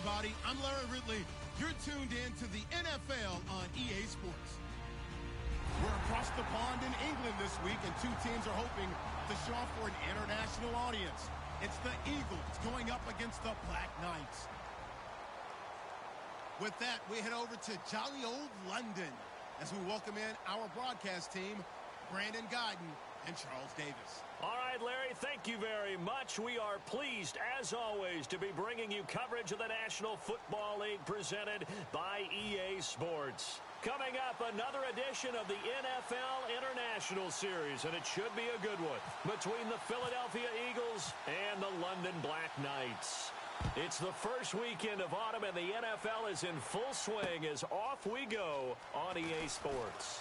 everybody. I'm Larry Ridley. You're tuned in to the NFL on EA Sports. We're across the pond in England this week, and two teams are hoping to show off for an international audience. It's the Eagles going up against the Black Knights. With that, we head over to jolly old London as we welcome in our broadcast team, Brandon Guyton and Charles Davis. All right, Larry, thank you very much. We are pleased, as always, to be bringing you coverage of the National Football League presented by EA Sports. Coming up, another edition of the NFL International Series, and it should be a good one, between the Philadelphia Eagles and the London Black Knights. It's the first weekend of autumn, and the NFL is in full swing as off we go on EA Sports.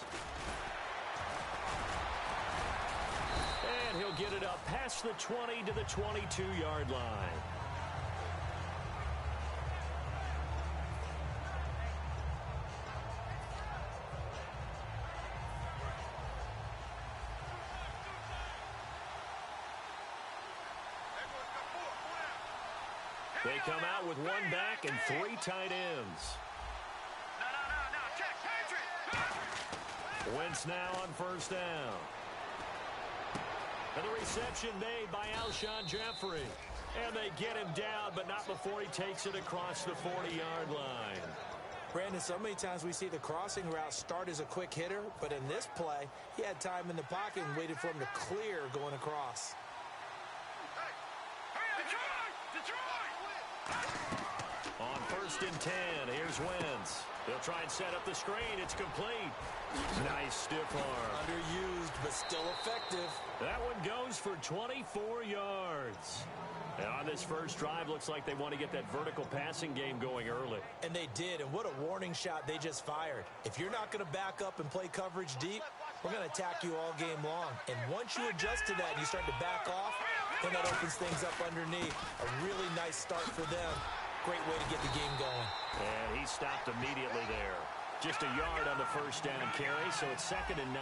And he'll get it up past the 20 to the 22-yard line. They come out with one back and three tight ends. Wentz now on first down. And the reception made by Alshon Jeffrey. And they get him down, but not before he takes it across the 40-yard line. Brandon, so many times we see the crossing route start as a quick hitter, but in this play, he had time in the pocket and waited for him to clear going across. On first and 10, here's Wentz. They'll try and set up the screen. It's complete. Nice stiff arm. Underused, but still effective. That one goes for 24 yards. And on this first drive, looks like they want to get that vertical passing game going early. And they did, and what a warning shot they just fired. If you're not going to back up and play coverage deep, we're going to attack you all game long. And once you adjust to that and you start to back off, then that opens things up underneath. A really nice start for them. Great way to get the game going. And he stopped immediately there. Just a yard on the first down carry, so it's 2nd and 9.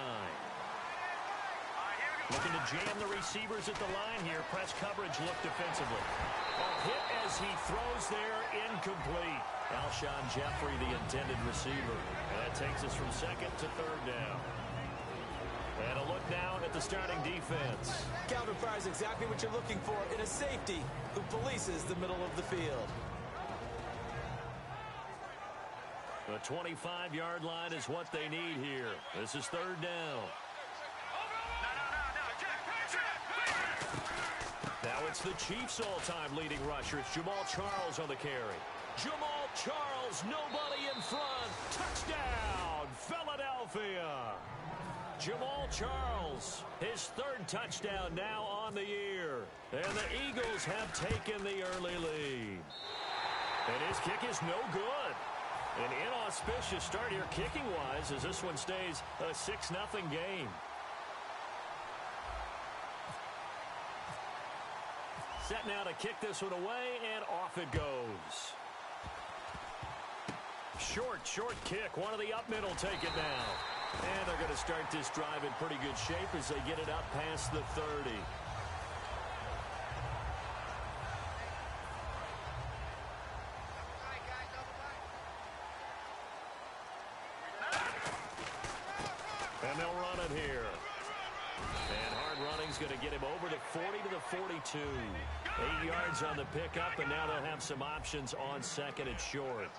Looking to jam the receivers at the line here. Press coverage look defensively. A hit as he throws there, incomplete. Alshon Jeffrey, the intended receiver. And that takes us from 2nd to 3rd down. And a look now at the starting defense. Calvin Pryor's exactly what you're looking for in a safety who polices the middle of the field. The 25-yard line is what they need here. This is 3rd down. Now it's the Chiefs' all-time leading rusher. It's Jamal Charles on the carry. Jamal Charles, nobody in front. Touchdown, Philadelphia. Jamal Charles, his 3rd touchdown now on the year. And the Eagles have taken the early lead. And his kick is no good. An inauspicious start here kicking-wise as this one stays a 6-0 game. Set now to kick this one away, and off it goes. Short kick. One of the up middle take it now. And they're going to start this drive in pretty good shape as they get it up past the 30. And they'll run it here. And hard running's going to get him over to 40 to the 42. 8 yards on the pickup, and now they'll have some options on 2nd and short.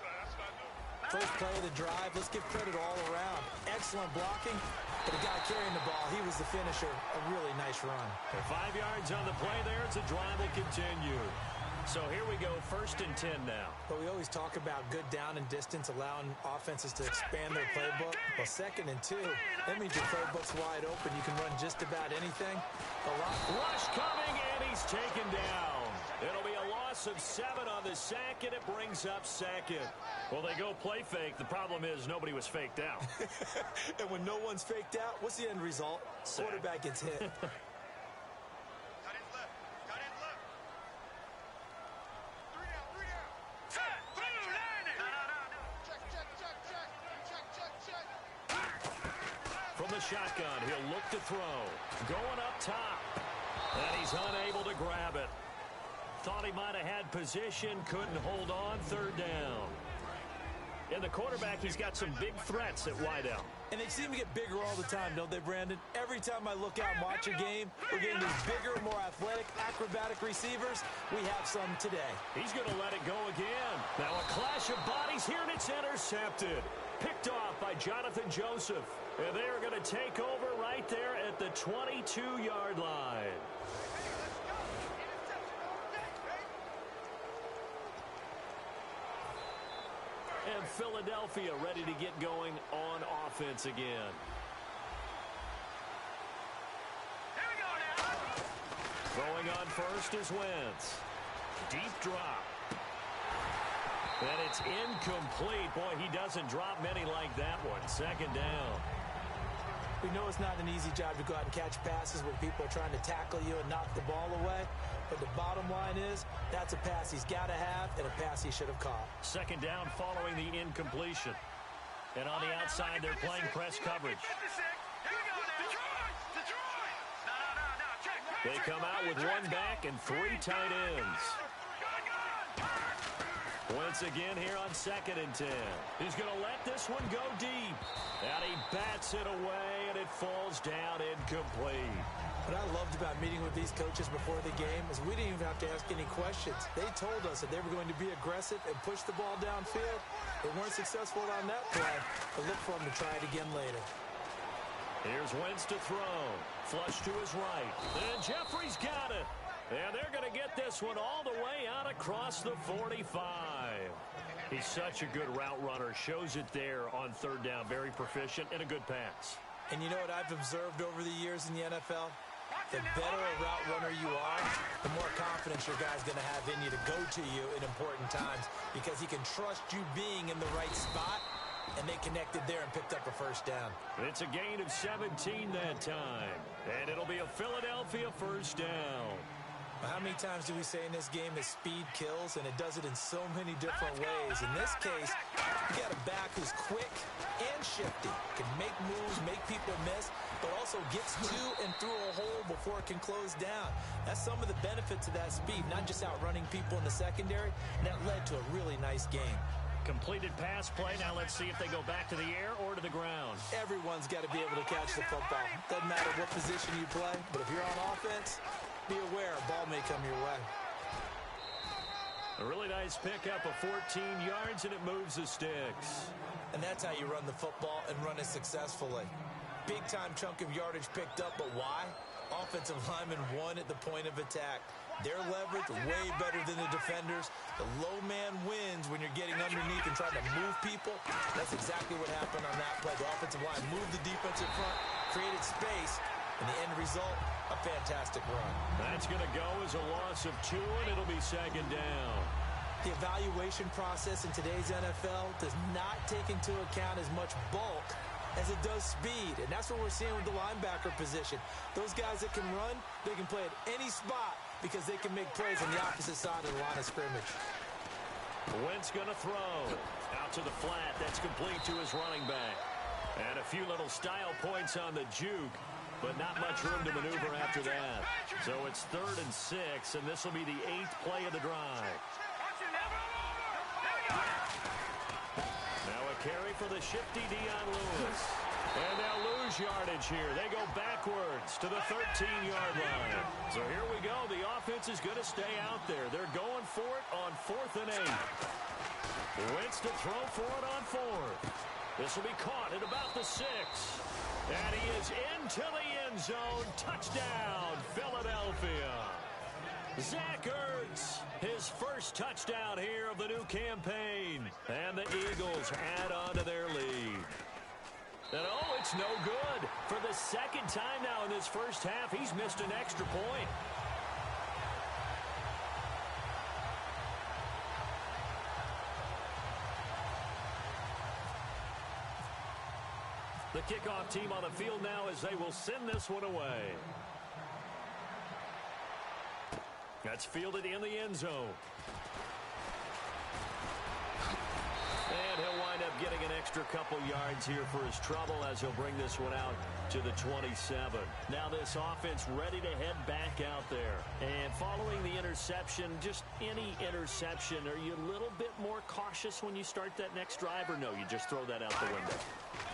First play of the drive, let's give credit all around. Excellent blocking, but the guy carrying the ball, he was the finisher. A really nice run. And 5 yards on the play there as the drive will continue. So here we go, 1st and 10 now. But we always talk about good down and distance, allowing offenses to expand their playbook. Well, 2nd and 2, that means your playbook's wide open. You can run just about anything. Rush coming, and he's taken down. It'll be a loss of 7 on the sack, and it brings up 2nd. Well, they go play fake. The problem is nobody was faked out. And when no one's faked out, what's the end result? Sack. Quarterback gets hit. From the shotgun, he'll look to throw. Going up top. And he's unable to grab it. Thought he might have had position, couldn't hold on, third down. And the quarterback, he's got some big threats at wideout. And they seem to get bigger all the time, don't they, Brandon? Every time I look out and watch a game, we're getting these bigger, more athletic, acrobatic receivers. We have some today. He's going to let it go again. Now a clash of bodies here, and it's intercepted. Picked off by Jonathan Joseph. And they are going to take over right there at the 22-yard line. And Philadelphia ready to get going on offense again. Here we go now. Throwing on first is Wentz. Deep drop. And it's incomplete. Boy, he doesn't drop many like that one. Second down. We know it's not an easy job to go out and catch passes when people are trying to tackle you and knock the ball away. But the bottom line is, that's a pass he's got to have and a pass he should have caught. Second down following the incompletion. And on the outside, they're playing press coverage. They come out with one back and three tight ends. Once again here on 2nd and 10. He's going to let this one go deep. And he bats it away, and it falls down incomplete. What I loved about meeting with these coaches before the game is we didn't even have to ask any questions. They told us that they were going to be aggressive and push the ball downfield. They weren't successful on that play, but look for them to try it again later. Here's Wentz to throw. Flush to his right. And Jeffrey's got it. And they're going to get this one all the way out across the 45. He's such a good route runner. Shows it there on third down. Very proficient and a good pass. And you know what I've observed over the years in the NFL? The better a route runner you are, the more confidence your guy's going to have in you to go to you in important times because he can trust you being in the right spot, and they connected there and picked up a first down. It's a gain of 17 that time, and it'll be a Philadelphia first down. How many times do we say in this game that speed kills, and it does it in so many different ways? In this case, you got a back who's quick and shifty, can make moves, make people miss, but also gets to and through a hole before it can close down. That's some of the benefits of that speed, not just outrunning people in the secondary, and that led to a really nice game. Completed pass play. Now let's see if they go back to the air or to the ground. Everyone's got to be able to catch the football. Doesn't matter what position you play, but if you're on offense, be aware a ball may come your way. A really nice pickup of 14 yards, and it moves the sticks. And that's how you run the football and run it successfully. Big-time chunk of yardage picked up, but why? Offensive lineman won at the point of attack. Their leverage way better than the defenders. The low man wins when you're getting underneath and trying to move people. That's exactly what happened on that play. The offensive line moved the defensive front, created space, and the end result, a fantastic run. That's going to go as a loss of 2, and it'll be second down. The evaluation process in today's NFL does not take into account as much bulk as it does speed, and that's what we're seeing with the linebacker position. Those guys that can run, they can play at any spot because they can make plays on the opposite side of the line of scrimmage. Wentz going to throw. Out to the flat. That's complete to his running back. And a few little style points on the juke, but not much room to maneuver after that. So it's 3rd and 6, and this will be the 8th play of the drive. Now a carry for the shifty Dion Lewis. And they'll lose yardage here. They go backwards to the 13-yard line. So here we go. The offense is going to stay out there. They're going for it on 4th and 8. Wentz to throw for it on 4th. This will be caught at about the 6. And he is into the end zone. Touchdown, Philadelphia. Zach Ertz, his first touchdown here of the new campaign. And the Eagles add on to their lead. And oh, it's no good. For the second time now in this first half, he's missed an extra point. The kickoff team on the field now as they will send this one away. That's fielded in the end zone. And he'll wind up getting an extra couple yards here for his trouble as he'll bring this one out to the 27. Now this offense ready to head back out there. And following the interception, just any interception, are you a little bit more cautious when you start that next drive, or no, you just throw that out the window?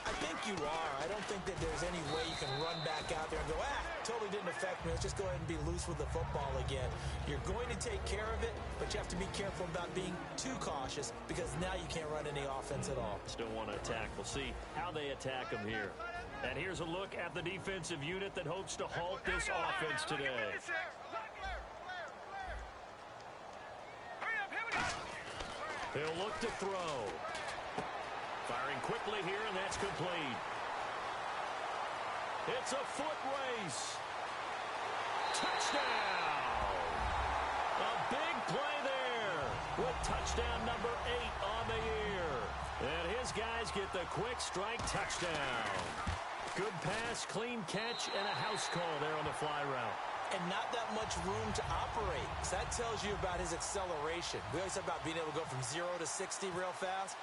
I think you are. I don't think that there's any way you can run back out there and go, totally didn't affect me. Let's just go ahead and be loose with the football again. You're going to take care of it, but you have to be careful about being too cautious because now you can't run any offense at all. Still want to attack. We'll see how they attack them here. And here's a look at the defensive unit that hopes to halt this offense today. He'll look to throw. Firing quickly here, and that's complete. It's a foot race. Touchdown! A big play there with touchdown number 8 on the year. And his guys get the quick strike touchdown. Good pass, clean catch, and a house call there on the fly route. And not that much room to operate. So that tells you about his acceleration. We always talk about being able to go from 0 to 60 real fast.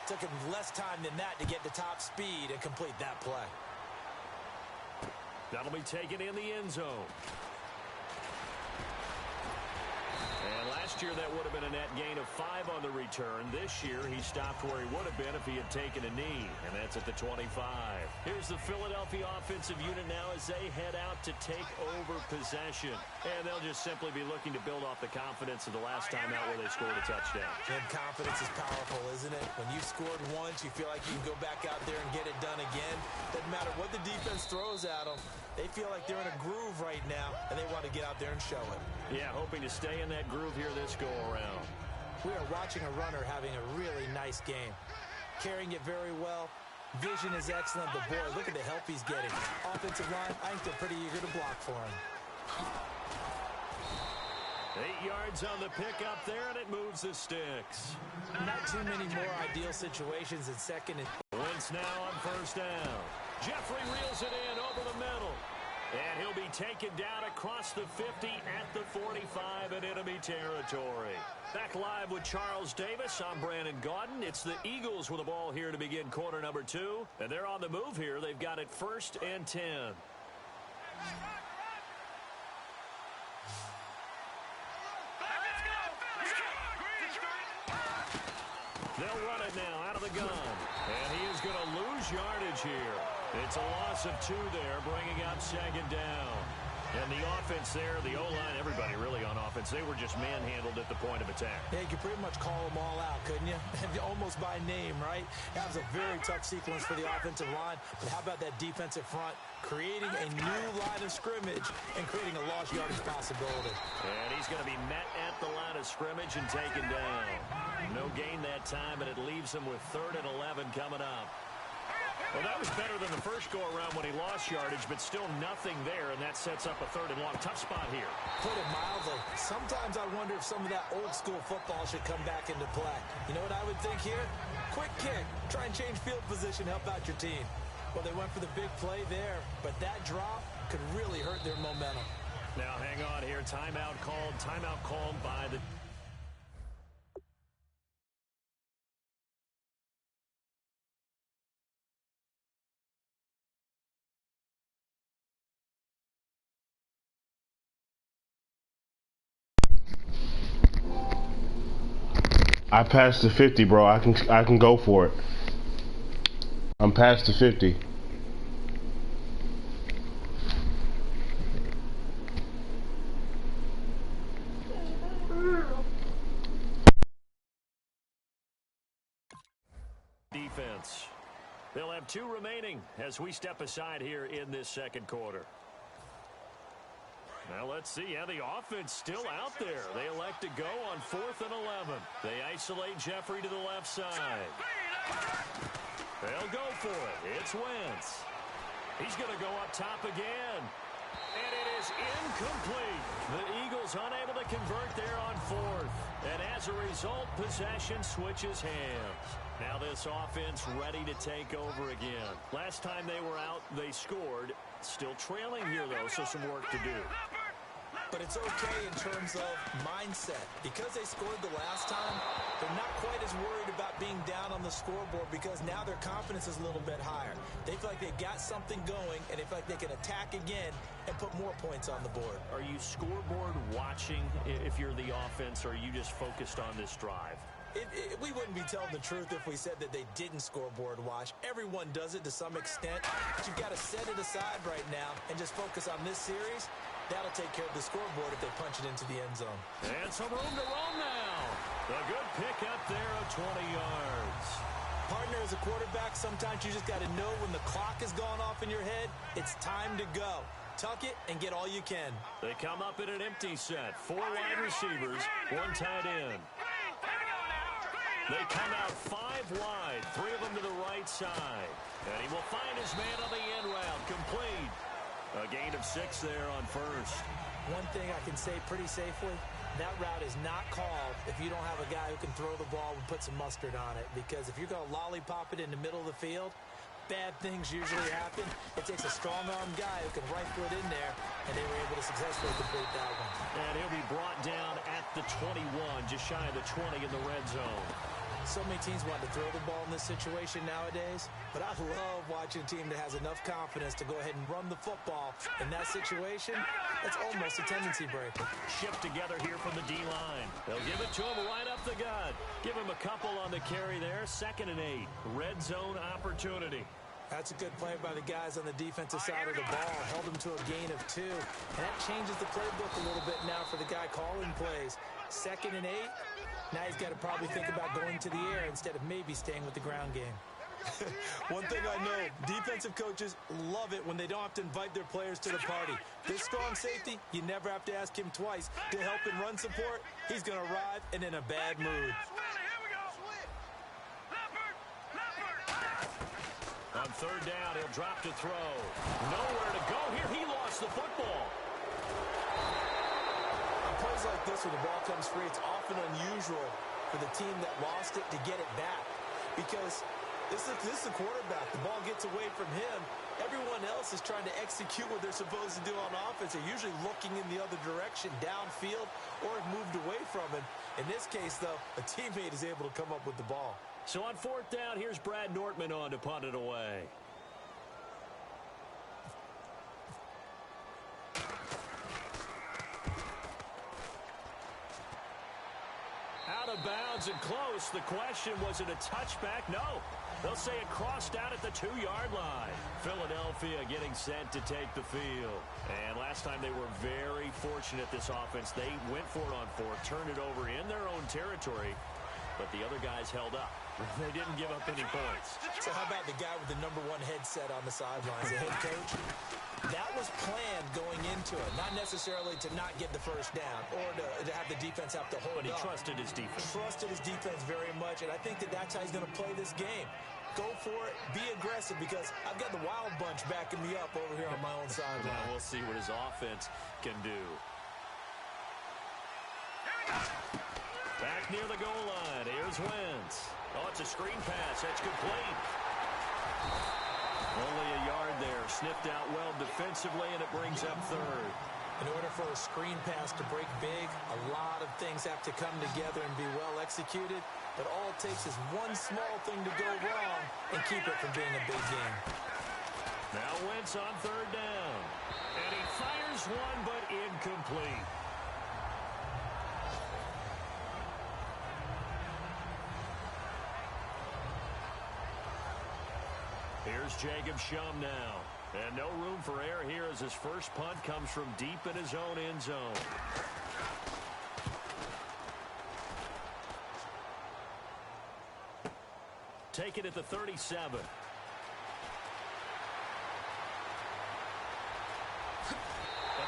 Took him less time than that to get to top speed and complete that play. That'll be taken in the end zone. And last year that would have been a net gain of 5 on the return. This year he stopped where he would have been if he had taken a knee, and that's at the 25. Here's the Philadelphia offensive unit now as they head out to take over possession. And they'll just simply be looking to build off the confidence of the last time out where they scored a touchdown. And confidence is powerful, isn't it? When you've scored once, you feel like you can go back out there and get it done again. Doesn't matter what the defense throws at them. They feel like they're in a groove right now, and they want to get out there and show it. Yeah, hoping to stay in that groove here this go-around. We are watching a runner having a really nice game. Carrying it very well. Vision is excellent, but boy, look at the help he's getting. Offensive line, I think they're pretty eager to block for him. 8 yards on the pickup there, and it moves the sticks. Not too many more ideal situations in second and... Wentz now on first down. Jeffrey reels it in over the middle. And he'll be taken down across the 50 at the 45 in enemy territory. Back live with Charles Davis. I'm Brandon Gaudin. It's the Eagles with the ball here to begin quarter number 2. And they're on the move here. They've got it 1st and 10. They'll run it now out of the gun. And he is going to lose yardage here. It's a loss of 2 there, bringing up 2nd down. And the offense there, the O-line, everybody really on offense, they were just manhandled at the point of attack. Yeah, you could pretty much call them all out, couldn't you? Almost by name, right? That was a very tough sequence for the offensive line. But how about that defensive front creating a new line of scrimmage and creating a lost yardage possibility? And he's going to be met at the line of scrimmage and taken down. No gain that time, and it leaves him with 3rd and 11 coming up. Well, that was better than the first go-around when he lost yardage, but still nothing there, and that sets up a 3rd and long. Tough spot here. Put it mildly. Sometimes I wonder if some of that old-school football should come back into play. You know what I would think here? Quick kick. Try and change field position, help out your team. Well, they went for the big play there, but that drop could really hurt their momentum. Now, hang on here. Timeout called by the... I passed the 50, bro. I can go for it. I'm past the 50. Defense. They'll have 2 remaining as we step aside here in this 2nd quarter. Now let's see how the offense still out there. They elect to go on 4th and 11. They isolate Jeffrey to the left side. They'll go for it. It's Wentz. He's going to go up top again. And it is incomplete. The Eagles unable to convert there on 4th. And as a result, possession switches hands. Now this offense ready to take over again. Last time they were out, they scored. Still trailing here, though, so some work to do. but it's okay in terms of mindset. Because they scored the last time, they're not quite as worried about being down on the scoreboard because now their confidence is a little bit higher. They feel like they've got something going, and they feel like they can attack again and put more points on the board. Are you scoreboard watching if you're the offense, or are you just focused on this drive? We wouldn't be telling the truth if we said that they didn't scoreboard watch. Everyone does it to some extent, but you've got to set it aside right now and just focus on this series. That'll take care of the scoreboard if they punch it into the end zone. And some room to roam now. A good pick up there of 20 yards. Partner, as a quarterback, sometimes you just got to know when the clock has gone off in your head, it's time to go. Tuck it and get all you can. They come up in an empty set. 4 wide receivers, 1 tight end. They come out 5 wide, 3 of them to the right side. And he will find his man on the end route, complete. A gain of 6 there on first. One thing I can say pretty safely, that route is not called if you don't have a guy who can throw the ball and put some mustard on it. Because if you're going to lollipop it in the middle of the field, bad things usually happen. It takes a strong-arm guy who can rifle it in there, and they were able to successfully complete that one. And he'll be brought down at the 21, just shy of the 20 in the red zone. So many teams want to throw the ball in this situation nowadays, but I love watching a team that has enough confidence to go ahead and run the football. In that situation, that's almost a tendency breaker. Shift together here from the D-line. They'll give it to him right up the gut. Give him a couple on the carry there. 2nd and 8. Red zone opportunity. That's a good play by the guys on the defensive side of the ball. Held him to a gain of 2. And that changes the playbook a little bit now for the guy calling plays. 2nd and 8. Now he's got to probably think about going to the air instead of maybe staying with the ground game. One thing I know, defensive coaches love it when they don't have to invite their players to the party. This strong safety, you never have to ask him twice to help in run support. He's going to arrive and in a bad mood. On 3rd down, he'll drop to throw. Nowhere to go here. He lost the football. On plays like this where the ball comes free, it's often unusual for the team that lost it to get it back. Because this is the quarterback. The ball gets away from him. Everyone else is trying to execute what they're supposed to do on offense. They're usually looking in the other direction, downfield, or have moved away from him. In this case, though, a teammate is able to come up with the ball. So on 4th down, here's Brad Nortman on to punt it away. Out of bounds and close. The question, was it a touchback? No. They'll say it crossed out at the 2-yard line. Philadelphia getting set to take the field. And last time they were very fortunate, this offense. They went for it on 4th, turned it over in their own territory, but the other guys held up. They didn't give up any points. So how about the guy with the #1 headset on the sidelines, the head coach? That was planned going into it, not necessarily to not get the first down or to have the defense have to hold But he up. trusted his defense. Trusted his defense very much, and I think that that's how he's going to play this game. Go for it, be aggressive, because I've got the wild bunch backing me up over here on my own sideline. Now we'll see what his offense can do. Back near the goal line. Here's Wentz. Oh, it's a screen pass. That's complete. Only a yard there. Sniffed out well defensively, and it brings up 3rd. In order for a screen pass to break big, a lot of things have to come together and be well executed. But all it takes is one small thing to go wrong and keep it from being a big game. Now Wentz on 3rd down. And he fires one, but incomplete. Here's Jacob Shum now. And no room for error here as his first punt comes from deep in his own end zone. Take it at the 37.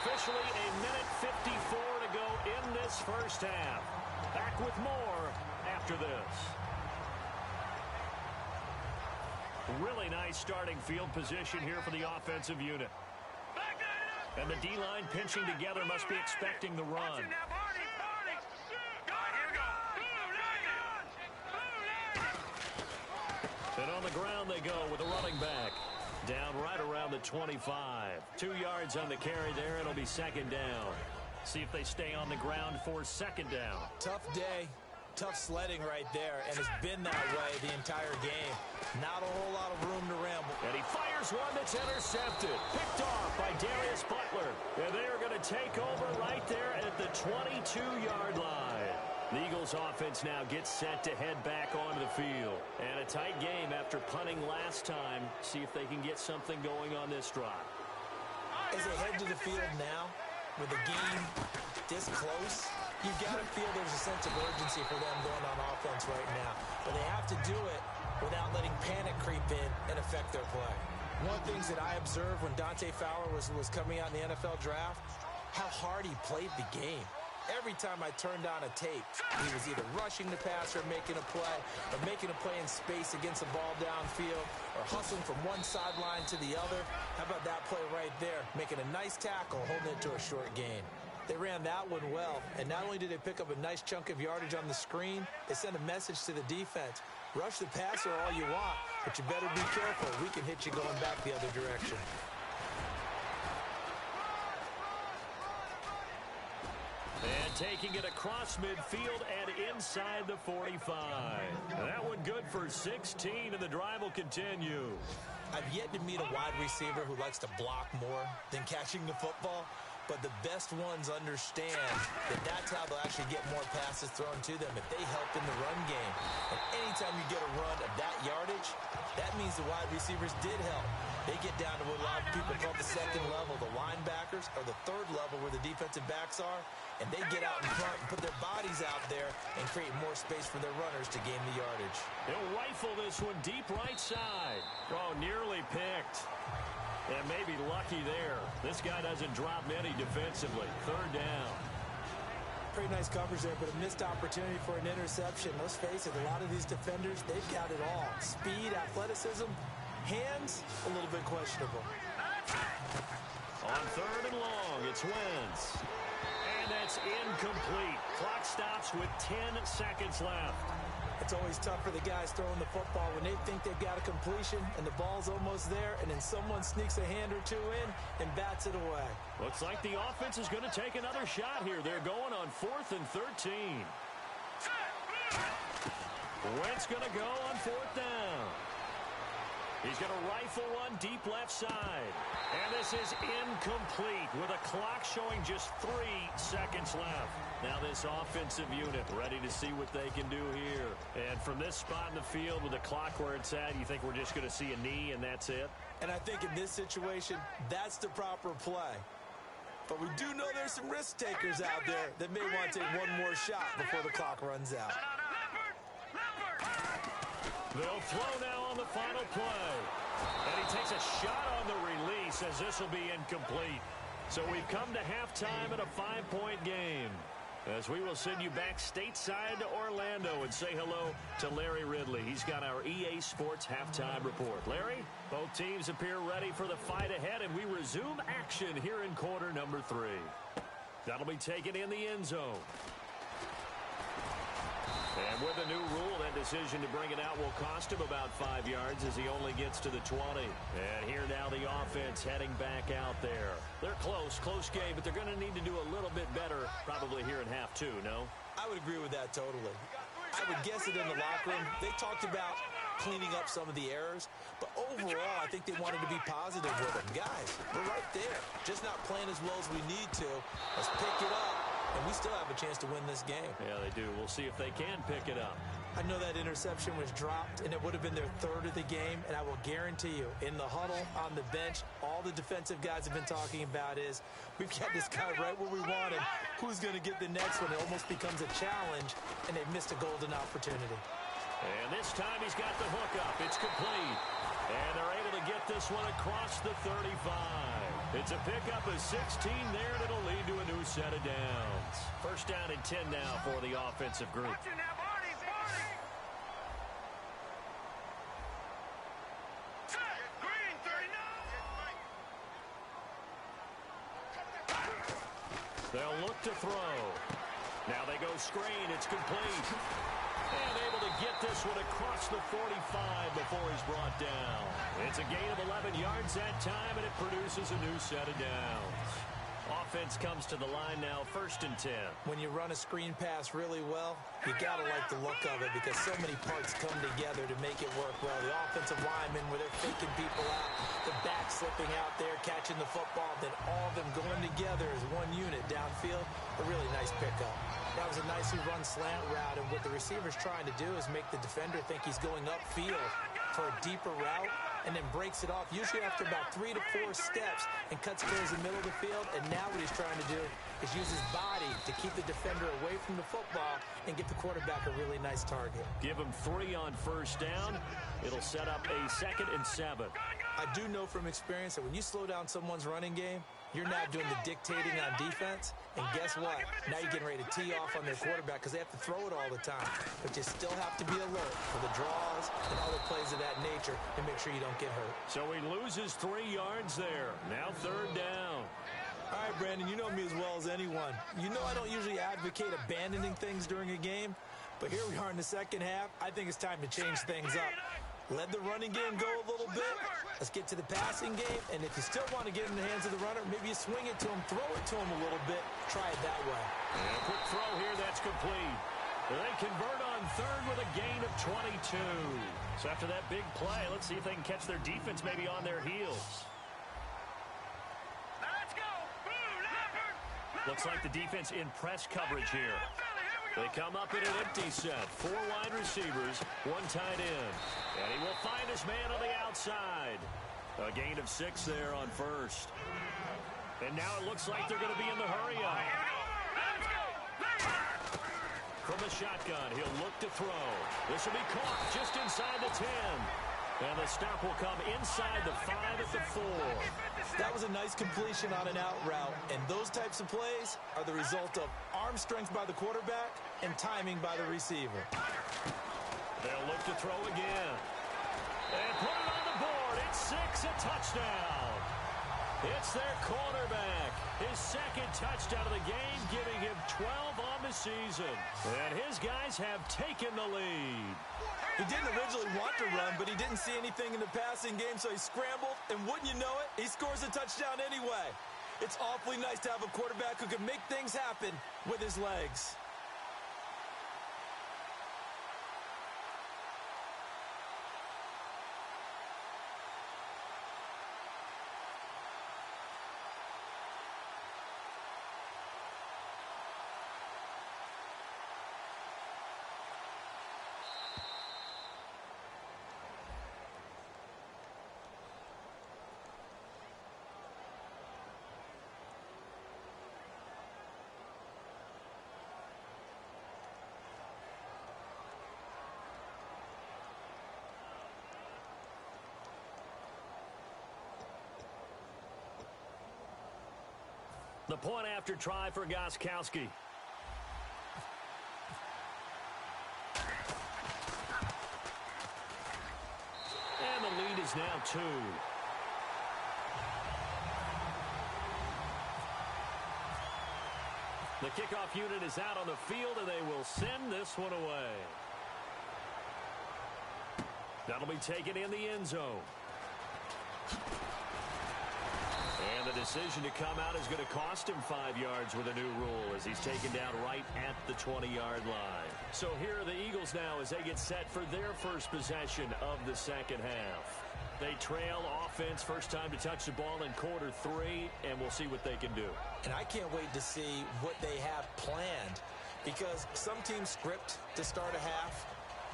Officially a minute 54 to go in this first half. Back with more after this. Really nice starting field position here for the offensive unit. And the D-line pinching together must be expecting the run. And on the ground they go with a running back. Down right around the 25. 2 yards on the carry there. It'll be 2nd down. See if they stay on the ground for second down. Tough day. Tough sledding right there, and it's been that way the entire game. Not a whole lot of room to ramble. And he fires one that's intercepted. Picked off by Darius Butler. And they are going to take over right there at the 22-yard line. The Eagles offense now gets set to head back onto the field. And a tight game after punting last time. See if they can get something going on this drive. As they head to the field now, with the game this close, you got to feel there's a sense of urgency for them going on offense right now. But they have to do it without letting panic creep in and affect their play. One of the things that I observed when Dante Fowler was coming out in the NFL draft, how hard he played the game. Every time I turned on a tape, he was either rushing the passer, making a play, or making a play in space against the ball downfield, or hustling from one sideline to the other. How about that play right there? Making a nice tackle, holding it to a short gain. They ran that one well, and not only did they pick up a nice chunk of yardage on the screen, they sent a message to the defense. Rush the passer all you want, but you better be careful. We can hit you going back the other direction. And taking it across midfield and inside the 45. That one good for 16, and the drive will continue. I've yet to meet a wide receiver who likes to block more than catching the football. But the best ones understand that that's how they'll actually get more passes thrown to them if they help in the run game. And anytime you get a run of that yardage, that means the wide receivers did help. They get down to what a lot of people call the second level, the linebackers, or the third level where the defensive backs are, and they get out in front and put their bodies out there and create more space for their runners to gain the yardage. They'll rifle this one deep right side. Oh, nearly picked. And maybe lucky there. This guy doesn't drop many defensively. Third down. Pretty nice coverage there, but a missed opportunity for an interception. Let's face it, a lot of these defenders, they've got it all. Speed, athleticism, hands, a little bit questionable. On third and long, it's Wentz. And that's incomplete. Clock stops with 10 seconds left. It's always tough for the guys throwing the football when they think they've got a completion and the ball's almost there, and then someone sneaks a hand or two in and bats it away. Looks like the offense is going to take another shot here. They're going on 4th and 13. Wentz going to go on 4th down. He's going to rifle one deep left side. And this is incomplete with a clock showing just 3 seconds left. Now this offensive unit ready to see what they can do here. And from this spot in the field with the clock where it's at, you think we're just going to see a knee and that's it? And I think in this situation, that's the proper play. But we do know there's some risk takers out there that may want to take one more shot before the clock runs out. They'll throw now on the final play. And he takes a shot on the release as this will be incomplete. So we've come to halftime in a 5-point game. As we will send you back stateside to Orlando and say hello to Larry Ridley. He's got our EA Sports halftime report. Larry, both teams appear ready for the fight ahead, and we resume action here in quarter number 3. That'll be taken in the end zone. And with a new rule, that decision to bring it out will cost him about 5 yards as he only gets to the 20. And here now the offense heading back out there. They're close game, but they're going to need to do a little bit better probably here in half 2, no? I would agree with that totally. I would guess it in the locker room. They talked about cleaning up some of the errors, but overall, I think they wanted to be positive with them. Guys, we're right there. Just not playing as well as we need to. Let's pick it up. And we still have a chance to win this game. Yeah, they do. We'll see if they can pick it up. I know that interception was dropped, and it would have been their 3rd of the game, and I will guarantee you, in the huddle, on the bench, all the defensive guys have been talking about is, we've got this guy right where we want him. Who's going to get the next one? It almost becomes a challenge, and they've missed a golden opportunity. And this time he's got the hook up. It's complete. And they're able to get this one across the 35. It's a pickup of 16 there, and it'll lead to a new set of downs. First down and 10 now for the offensive group. They'll look to throw. Now they go screen. It's complete. And able to get this one across the 45 before he's brought down. It's a gain of 11 yards that time, and it produces a new set of downs. Offense comes to the line now, 1st and 10. When you run a screen pass really well, you got to like the look of it because so many parts come together to make it work well. The offensive linemen, where they're faking people out, the back slipping out there, catching the football, then all of them going together as one unit downfield. A really nice pickup. That was a nicely run slant route, and what the receiver's trying to do is make the defender think he's going upfield for a deeper route, and then breaks it off, usually after about 3 to 4 steps, and cuts towards the middle of the field. And now what he's trying to do is use his body to keep the defender away from the football and get the quarterback a really nice target. Give him 3 on 1st down. It'll set up a 2nd and 7. I do know from experience that when you slow down someone's running game, you're now doing the dictating on defense. And guess what? Now you're getting ready to tee off on their quarterback because they have to throw it all the time. But you still have to be alert for the draws and other plays of that nature and make sure you don't get hurt. So he loses 3 yards there. Now 3rd down. All right, Brandon, you know me as well as anyone. You know I don't usually advocate abandoning things during a game. But here we are in the second half. I think it's time to change things up. Let the running game go a little bit. Let's get to the passing game. And if you still want to get in the hands of the runner, maybe you swing it to him, throw it to him a little bit. Try it that way. And a quick throw here. That's complete. They convert on 3rd with a gain of 22. So after that big play, let's see if they can catch their defense maybe on their heels. Let's go. Looks like the defense in press coverage here. They come up in an empty set. 4 wide receivers, 1 tight end. And he will find his man on the outside. A gain of 6 there on 1st. And now it looks like they're going to be in the hurry-up. From the shotgun, he'll look to throw. This will be caught just inside the 10. And the stop will come inside the 5 at the 4. That was a nice completion on an out route, and those types of plays are the result of arm strength by the quarterback and timing by the receiver. They'll look to throw again. And put it on the board. It's 6, a touchdown. It's their quarterback. His 2nd touchdown of the game, giving him 12 on the season. And his guys have taken the lead. He didn't originally want to run, but he didn't see anything in the passing game, so he scrambled, and wouldn't you know it, he scores a touchdown anyway. It's awfully nice to have a quarterback who can make things happen with his legs. The point after try for Gostkowski. And the lead is now 2. The kickoff unit is out on the field, and they will send this one away. That'll be taken in the end zone. And the decision to come out is going to cost him 5 yards with a new rule as he's taken down right at the 20-yard line. So here are the Eagles now as they get set for their first possession of the second half. They trail offense, first time to touch the ball in quarter 3, and we'll see what they can do. And I can't wait to see what they have planned, because some teams script to start a half.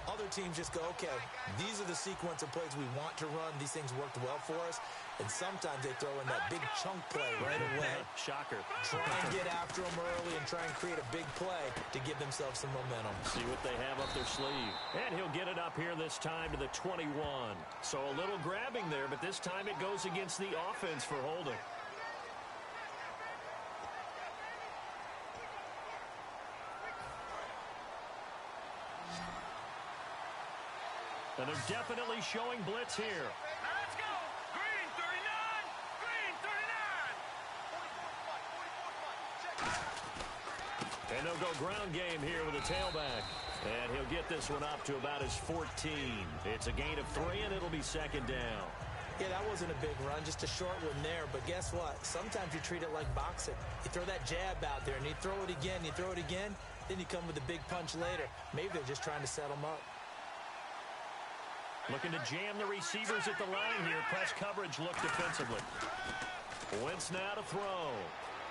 Other teams just go, okay, these are the sequence of plays we want to run. These things worked well for us. And sometimes they throw in that big chunk play right away. Shocker. Try and get after them early and try and create a big play to give themselves some momentum. See what they have up their sleeve. And he'll get it up here this time to the 21. So a little grabbing there, but this time it goes against the offense for holding. And they're definitely showing blitz here. Let's go. Green 39. Green 39. And they'll go ground game here with a tailback. And he'll get this one up to about his 14. It's a gain of 3, and it'll be second down. Yeah, that wasn't a big run, just a short one there. But guess what? Sometimes you treat it like boxing. You throw that jab out there, and you throw it again, then you come with a big punch later. Maybe they're just trying to set them up. Looking to jam the receivers at the line here. Press coverage look defensively. Wentz now to throw.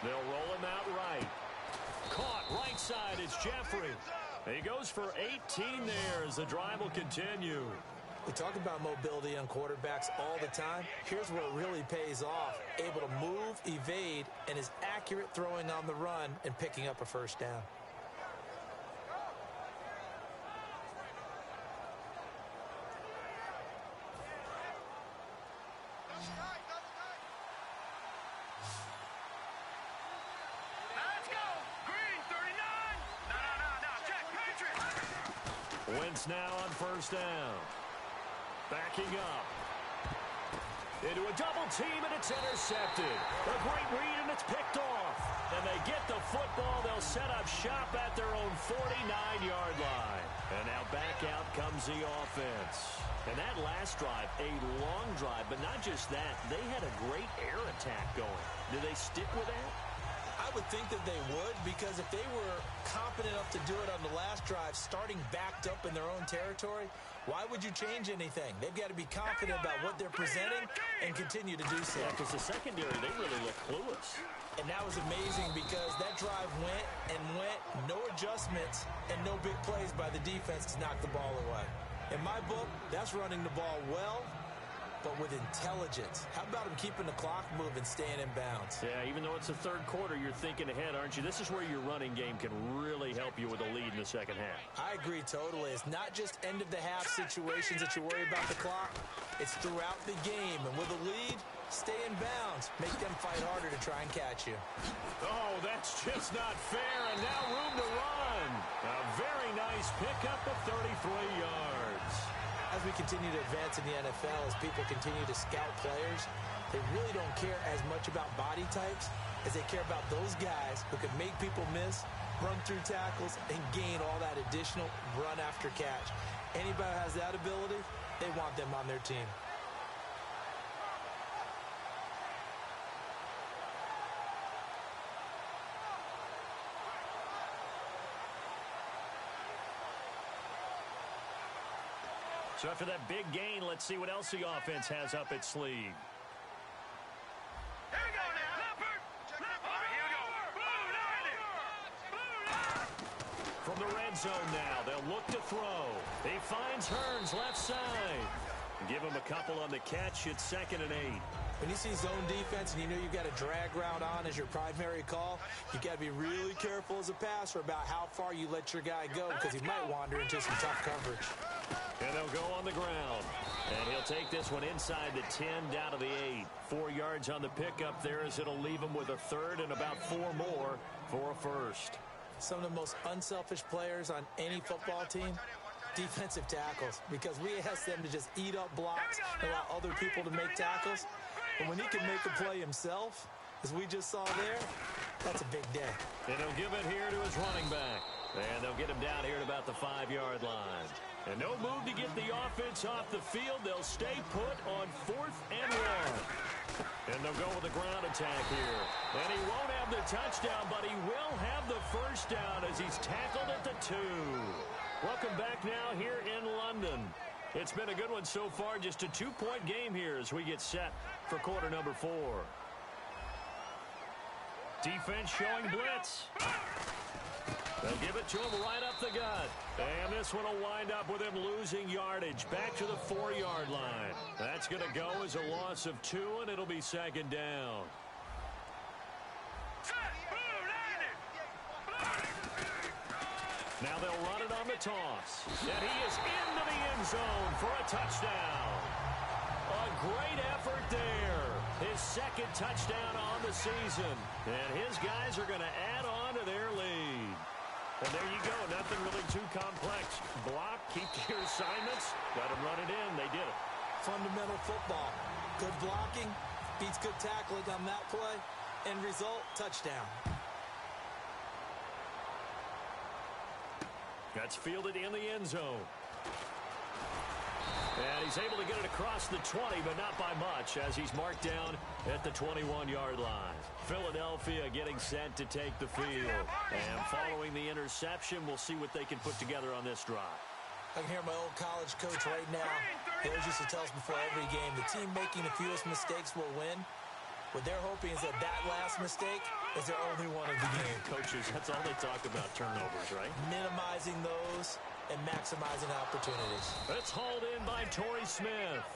They'll roll him out right. Caught right side is Jeffrey. He goes for 18 there as the drive will continue. We talk about mobility on quarterbacks all the time. Here's where it really pays off. Able to move, evade, and is accurate throwing on the run and picking up a first down. Let's go. Green 39. No. Check. Patriots. Wentz now on first down. Backing up. Into a double team, and it's intercepted. A great read, and it's picked off. And they get the football. They'll set up shop at their own 49-yard line. And now back out comes the offense. And that last drive, a long drive, but not just that. They had a great air attack going. Do they stick with that? I would think that they would, because if they were confident enough to do it on the last drive, starting backed up in their own territory, why would you change anything? They've got to be confident about what they're presenting and continue to do so. Yeah, because the secondary, they really look clueless. And that was amazing because that drive went, no adjustments, and no big plays by the defense to knock the ball away. In my book, that's running the ball well, but with intelligence. How about him keeping the clock moving, staying in bounds? Yeah, even though it's the third quarter, you're thinking ahead, aren't you? This is where your running game can really help you with a lead in the second half. I agree totally. It's not just end-of-the-half situations that you worry about the clock. It's throughout the game. And with a lead, stay in bounds. Make them fight harder to try and catch you. Oh, that's just not fair. And now room to run. A very nice pickup of 33 yards. As we continue to advance in the NFL, as people continue to scout players, they really don't care as much about body types as they care about those guys who can make people miss, run through tackles, and gain all that additional run after catch. Anybody who has that ability, they want them on their team. So after that big gain, let's see what else the offense has up its sleeve. Here we go now. Leopard. All right, here we go. From the red zone now, they'll look to throw. He finds Hearns left side. Give him a couple on the catch. It's 2nd and 8. When you see zone defense and you know you've got a drag route on as your primary call, you've got to be really careful as a passer about how far you let your guy go because he might wander into some tough coverage. And they'll go on the ground. And he'll take this one inside the 10 down to the 8. 4 yards on the pickup there as it'll leave him with a third and about 4 more for a first. Some of the most unselfish players on any football team, defensive tackles, because we ask them to just eat up blocks and allow other people to make tackles. But when he can make a play himself, as we just saw there, that's a big day. And he'll give it here to his running back. And they'll get him down here at about the 5-yard line. And no move to get the offense off the field. They'll stay put on 4th and 1. And they'll go with a ground attack here. And he won't have the touchdown, but he will have the first down as he's tackled at the 2. Welcome back now here in London. It's been a good one so far. Just a 2-point game here as we get set for quarter number 4. Defense showing blitz. They'll give it to him right up the gut. And this one will wind up with him losing yardage back to the 4-yard line. That's going to go as a loss of 2, and it'll be 2nd down. Now they'll run it on the toss. And he is into the end zone for a touchdown. A great effort there. His 2nd touchdown on the season. And his guys are going to add on to their lead. And there you go. Nothing really too complex. Block, keep to your assignments. Let them run it in. They did it. Fundamental football. Good blocking beats good tackling on that play. End result, touchdown. That's fielded in the end zone. And he's able to get it across the 20, but not by much, as he's marked down at the 21-yard line. Philadelphia getting set to take the field. And following the interception, we'll see what they can put together on this drive. I can hear my old college coach right now. He always used to tell us before every game, the team making the fewest mistakes will win. What they're hoping is that last mistake is their only one of the game. Coaches, that's all they talk about, turnovers, right? Minimizing those and maximizing opportunities. It's hauled in by Torrey Smith.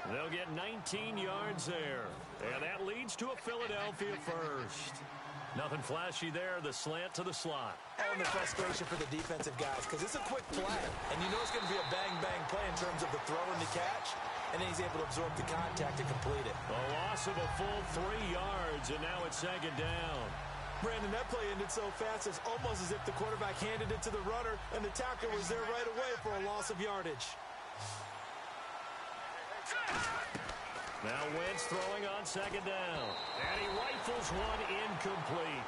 They'll get 19 yards there. And that leads to a Philadelphia first. Nothing flashy there, the slant to the slot. And the frustration for the defensive guys, because it's a quick play. And you know it's going to be a bang-bang play in terms of the throw and the catch. And then he's able to absorb the contact and complete it. A loss of a full 3 yards, and now it's second down. Brandon, that play ended so fast, it's almost as if the quarterback handed it to the runner, and the tackler was there right away for a loss of yardage. Now Wentz throwing on second down. And he rifles one incomplete.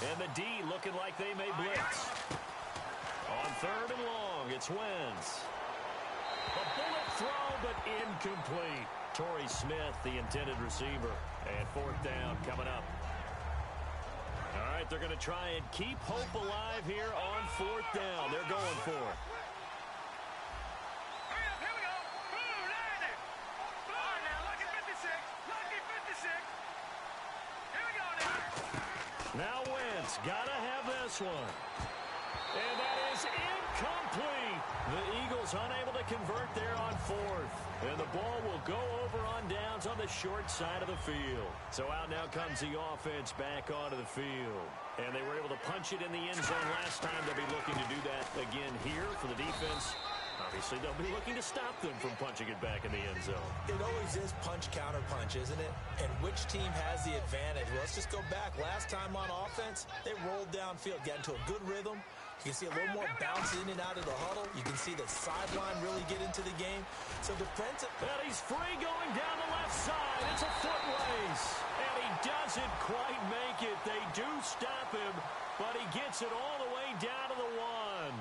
And the D looking like they may blitz. On third and long, it's Wentz. A bullet throw, but incomplete. Torrey Smith, the intended receiver. And fourth down coming up. All right, they're going to try and keep hope alive here on fourth down. They're going for it. Here we go. Boom, there it is. All right, now, lucky 56. Lucky 56. Here we go now. Now Wentz, gotta have this one. And that is incomplete. The Eagles unable to convert there on fourth. And the ball will go over on downs on the short side of the field. So out now comes the offense back onto the field. And they were able to punch it in the end zone last time. They'll be looking to do that again here for the defense. Obviously, they'll be looking to stop them from punching it back in the end zone. It always is punch-counter-punch, isn't it? And which team has the advantage? Well, let's just go back. Last time on offense, they rolled downfield, got into a good rhythm. You can see a little more bounce in and out of the huddle. You can see the sideline really get into the game. So defensive... And he's free going down the left side. It's a foot race. And he doesn't quite make it. They do stop him, but he gets it all the way down to the one.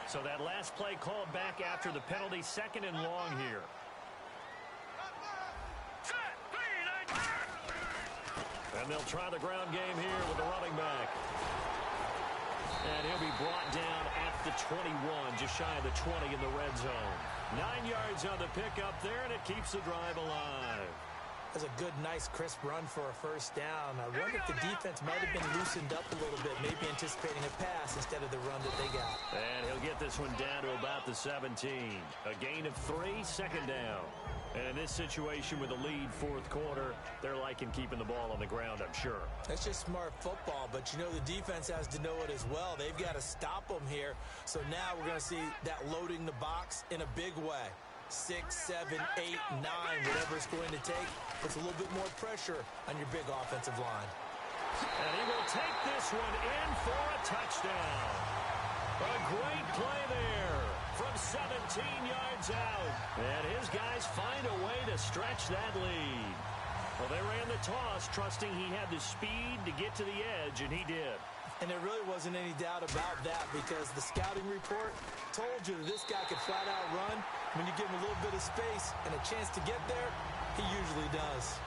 So that last play called back after the penalty, second and long here. And they'll try the ground game here with the running back. And he'll be brought down at the 21, just shy of the 20 in the red zone. 9 yards on the pickup there, and it keeps the drive alive. That's a good, nice, crisp run for a first down. I wonder if the defense might have been loosened up a little bit, maybe anticipating a pass instead of the run that they got. And he'll get this one down to about the 17. A gain of 3, second down. And in this situation with a lead fourth quarter, they're liking keeping the ball on the ground, I'm sure. That's just smart football, but you know the defense has to know it as well. They've got to stop them here. So now we're going to see that loading the box in a big way. 6, 7, 8, 9, whatever it's going to take. Puts a little bit more pressure on your big offensive line. And he will take this one in for a touchdown. A great play there from 17 yards out. And his guys find a way to stretch that lead. Well, they ran the toss, trusting he had the speed to get to the edge, and he did. And there really wasn't any doubt about that because the scouting report told you that this guy could flat out run. When you give him a little bit of space and a chance to get there, he usually does.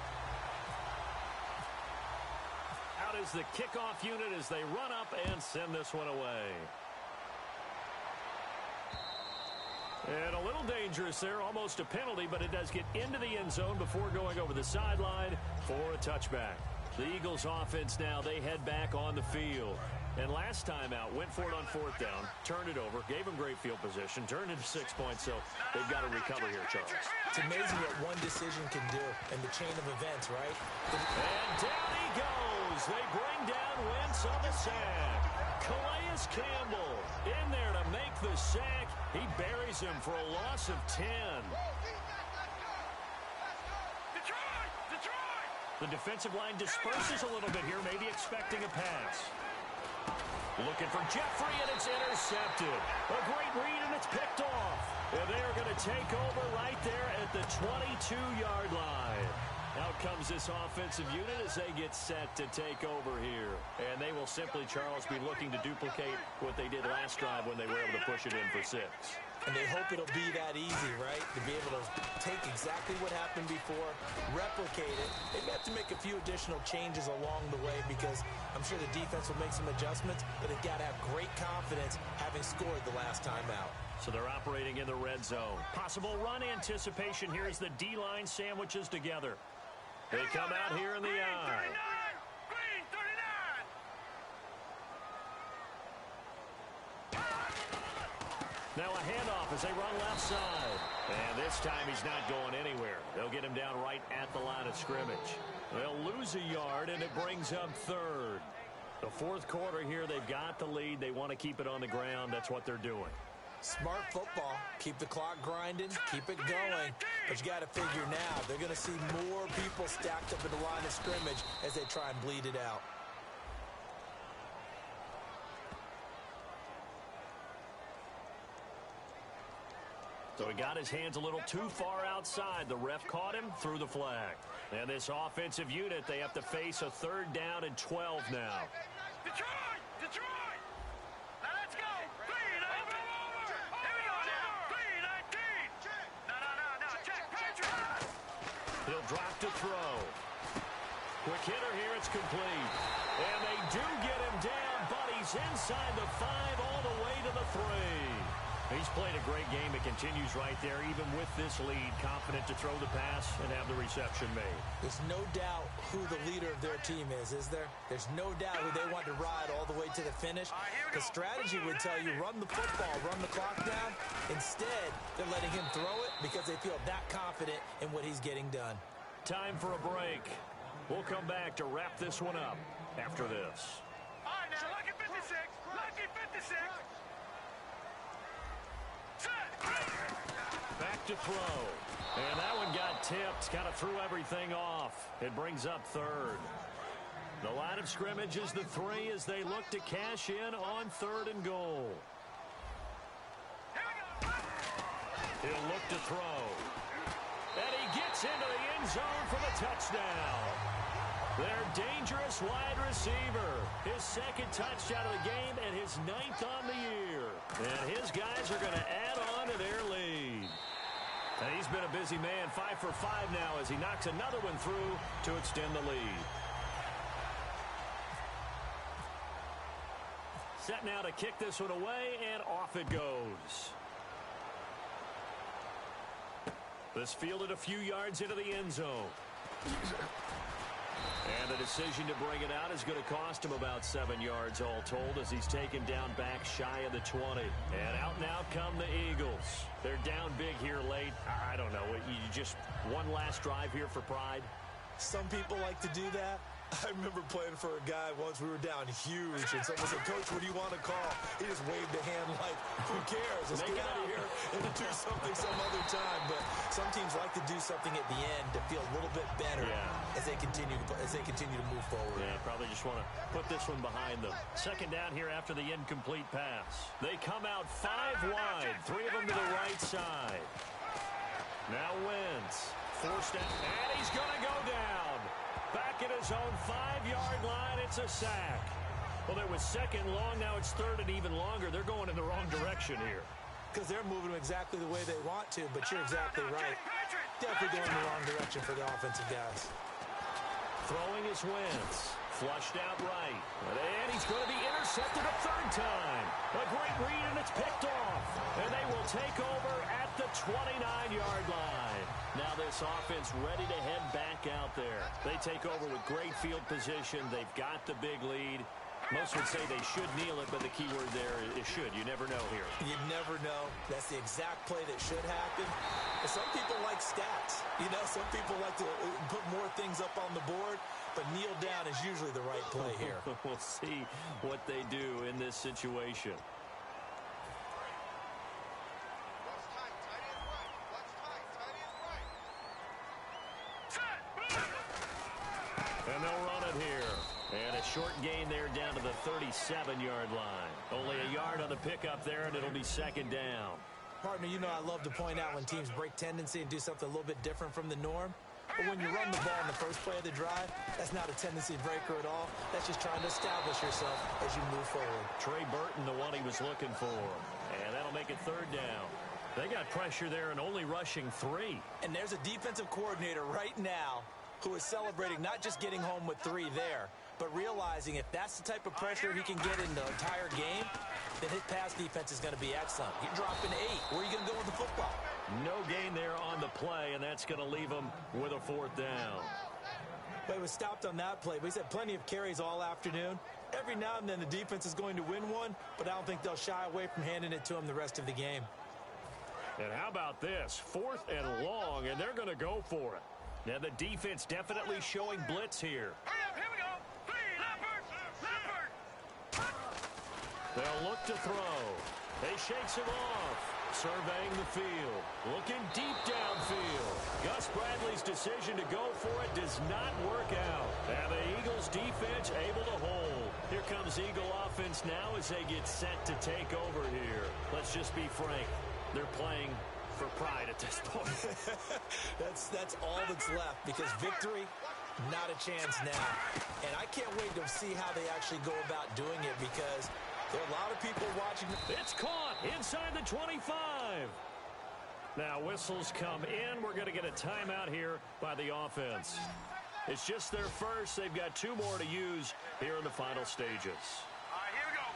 Out is the kickoff unit as they run up and send this one away. And a little dangerous there, almost a penalty, but it does get into the end zone before going over the sideline for a touchback. The Eagles offense now, they head back on the field. And last time out, went for it on fourth down, turned it over, gave them great field position, turned into 6 points, so they've got to recover here, Charles. It's amazing what one decision can do in the chain of events, right? And down he goes. They bring down Wentz on the sack. Calais Campbell in there to make the sack. He buries him for a loss of 10. The defensive line disperses a little bit here, maybe expecting a pass. Looking for Jeffrey, and it's intercepted. A great read, and it's picked off. And they are going to take over right there at the 22-yard line. Out comes this offensive unit as they get set to take over here. And they will simply, Charles, be looking to duplicate what they did last drive when they were able to push it in for 6. And they hope it'll be that easy, right? To be able to take exactly what happened before, replicate it. They may have to make a few additional changes along the way because I'm sure the defense will make some adjustments, but they've got to have great confidence having scored the last time out. So they're operating in the red zone. Possible run anticipation here as the D-line sandwiches together. They come out here in the eye. Green 39. Now a handoff as they run left side. And this time he's not going anywhere. They'll get him down right at the line of scrimmage. They'll lose a yard, and it brings up 3rd. The 4th quarter here, they've got the lead. They want to keep it on the ground. That's what they're doing. Smart football. Keep the clock grinding. Keep it going. But you got to figure now, they're going to see more people stacked up in the line of scrimmage as they try and bleed it out. So he got his hands a little too far outside. The ref caught him, threw the flag. And this offensive unit, they have to face a 3rd down and 12 now. Detroit! Detroit! Now let's go! 3-19! Here we go now! 3-19! No, check, Patrick! He'll drop to throw. Quick hitter here, it's complete. And they do get him down, but he's inside the 5 all the way to the 3. He's played a great game. It continues right there, even with this lead, confident to throw the pass and have the reception made. There's no doubt who the leader of their team is there? There's no doubt who they want to ride all the way to the finish. The strategy would tell you, run the football, run the clock down. Instead, they're letting him throw it because they feel that confident in what he's getting done. Time for a break. We'll come back to wrap this one up after this. All right, now, lucky 56! Lucky 56! Back to throw. And that one got tipped. Kind of threw everything off. It brings up 3rd. The line of scrimmage is the 3 as they look to cash in on 3rd and goal. He'll look to throw. And he gets into the end zone for the touchdown. Their dangerous wide receiver. His 2nd touchdown of the game and his 9th on the year. And his guys are going to add on to their lead. And he's been a busy man, 5 for 5 now as he knocks another one through to extend the lead. Set now to kick this one away, and off it goes. This fielded a few yards into the end zone. And the decision to bring it out is going to cost him about 7 yards all told as he's taken down back shy of the 20. And out now come the Eagles. They're down big here late. I don't know. You just one last drive here for pride? Some people like to do that. I remember playing for a guy once. We were down huge, and someone said, "Coach, what do you want to call?" He just waved a hand like, "Who cares? Let's get out of here and do something some other time." But some teams like to do something at the end to feel a little bit better as they continue to move forward. Yeah, probably just want to put this one behind them. 2nd down here after the incomplete pass. They come out 5 wide, 3 of them to the right side. Now Wentz forced out, and he's going to go down. Back at his own 5-yard line, it's a sack. Well, there was 2nd long, now it's 3rd and even longer. They're going in the wrong direction here. Because they're moving exactly the way they want to, but you're exactly right. Definitely going in the wrong direction for the offensive guys. Throwing is Wentz. Flushed out right. And he's going to be intercepted a 3rd time. A great read, and it's picked off. And they will take over at the 29-yard line. Now this offense ready to head back out there. They take over with great field position. They've got the big lead. Most would say they should kneel it, but the key word there is should. You never know here. You never know. That's the exact play that should happen. But some people like stats. You know, some people like to put more things up on the board, but kneel down is usually the right play here. We'll see what they do in this situation. And they'll run it here. And it's short gain there down to the 37-yard line. Only a yard on the pickup there, and it'll be second down. Partner, you know I love to point out when teams break tendency and do something a little bit different from the norm. But when you run the ball in the first play of the drive, that's not a tendency breaker at all. That's just trying to establish yourself as you move forward. Trey Burton, the one he was looking for. And that'll make it third down. They got pressure there and only rushing 3. And there's a defensive coordinator right now who is celebrating not just getting home with 3 there, but realizing if that's the type of pressure he can get in the entire game, then his pass defense is going to be excellent. You're dropping 8. Where are you going to go with the football? No gain there on the play, and that's going to leave him with a fourth down. But he was stopped on that play, but he's had plenty of carries all afternoon. Every now and then the defense is going to win one, but I don't think they'll shy away from handing it to him the rest of the game. And how about this? 4th and long, and they're going to go for it. Now the defense definitely showing blitz here. Here we go. 3, Leopard. They'll look to throw. He shakes him off. Surveying the field. Looking deep downfield. Gus Bradley's decision to go for it does not work out. And the Eagles defense able to hold. Here comes Eagle offense now as they get set to take over here. Let's just be frank. They're playing for pride at this point. That's all that's left, because victory, not a chance now. And I can't wait to see how they actually go about doing it, because there are a lot of people watching. It's caught inside the 25. Now whistles come in. We're going to get a timeout here by the offense. It's just their first. They've got 2 more to use here in the final stages. All right, here we go.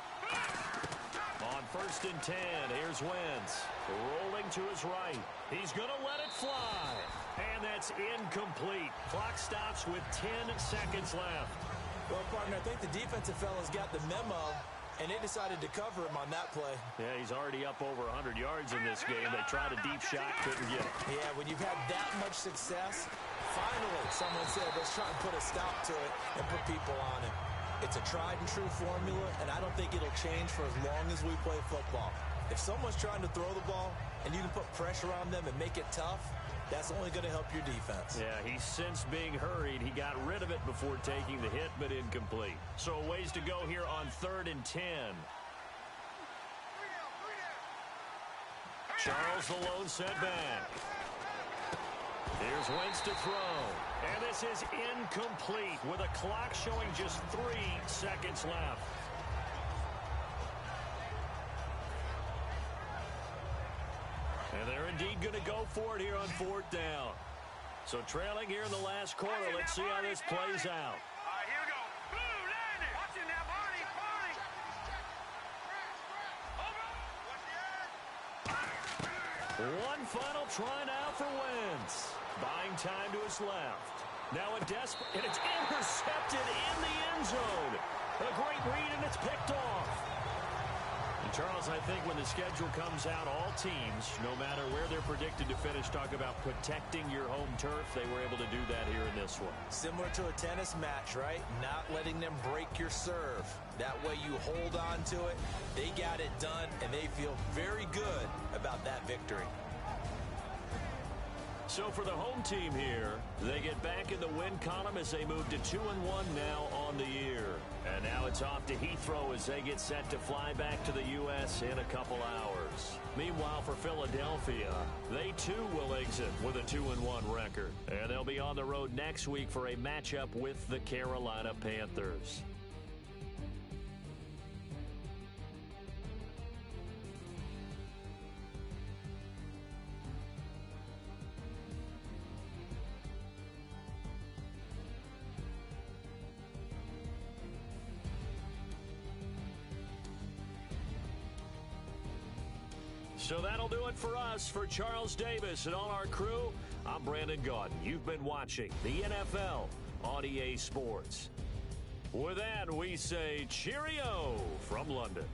On 1st and 10, here's Wentz. Rolling to his right. He's going to let it fly. And that's incomplete. Clock stops with 10 seconds left. Well, partner, I think the defensive fellas got the memo, and they decided to cover him on that play. Yeah, he's already up over 100 yards in this game. They tried a deep shot, couldn't get it. Yeah, when you've had that much success, finally someone said, let's try and put a stop to it and put people on it. It's a tried-and-true formula, and I don't think it'll change for as long as we play football. If someone's trying to throw the ball and you can put pressure on them and make it tough, that's only going to help your defense. Yeah, he's since being hurried. He got rid of it before taking the hit, but incomplete. So a ways to go here on 3rd and 10. Charles the lone setback. Here's Wentz to throw. And this is incomplete with a clock showing just 3 seconds left. And they're indeed going to go for it here on 4th down. So trailing here in the last quarter. Let's see how this plays out. All right, here we go. Blue, landing. Watch it now, Barney. One final try now for Wentz. Buying time to his left. Now a desperate, and it's intercepted in the end zone. A great read, and it's picked off. And Charles, I think when the schedule comes out, all teams, no matter where they're predicted to finish, talk about protecting your home turf. They were able to do that here in this one. Similar to a tennis match, right? Not letting them break your serve. That way you hold on to it. They got it done, and they feel very good about that victory. So for the home team here, they get back in the win column as they move to 2-1 now on the year. And now it's off to Heathrow as they get set to fly back to the U.S. in a couple hours. Meanwhile, for Philadelphia, they too will exit with a 2-1 record. And they'll be on the road next week for a matchup with the Carolina Panthers. So that'll do it for us. For Charles Davis and all our crew, I'm Brandon Gaudin. You've been watching the NFL on EA Sports. With that, we say cheerio from London.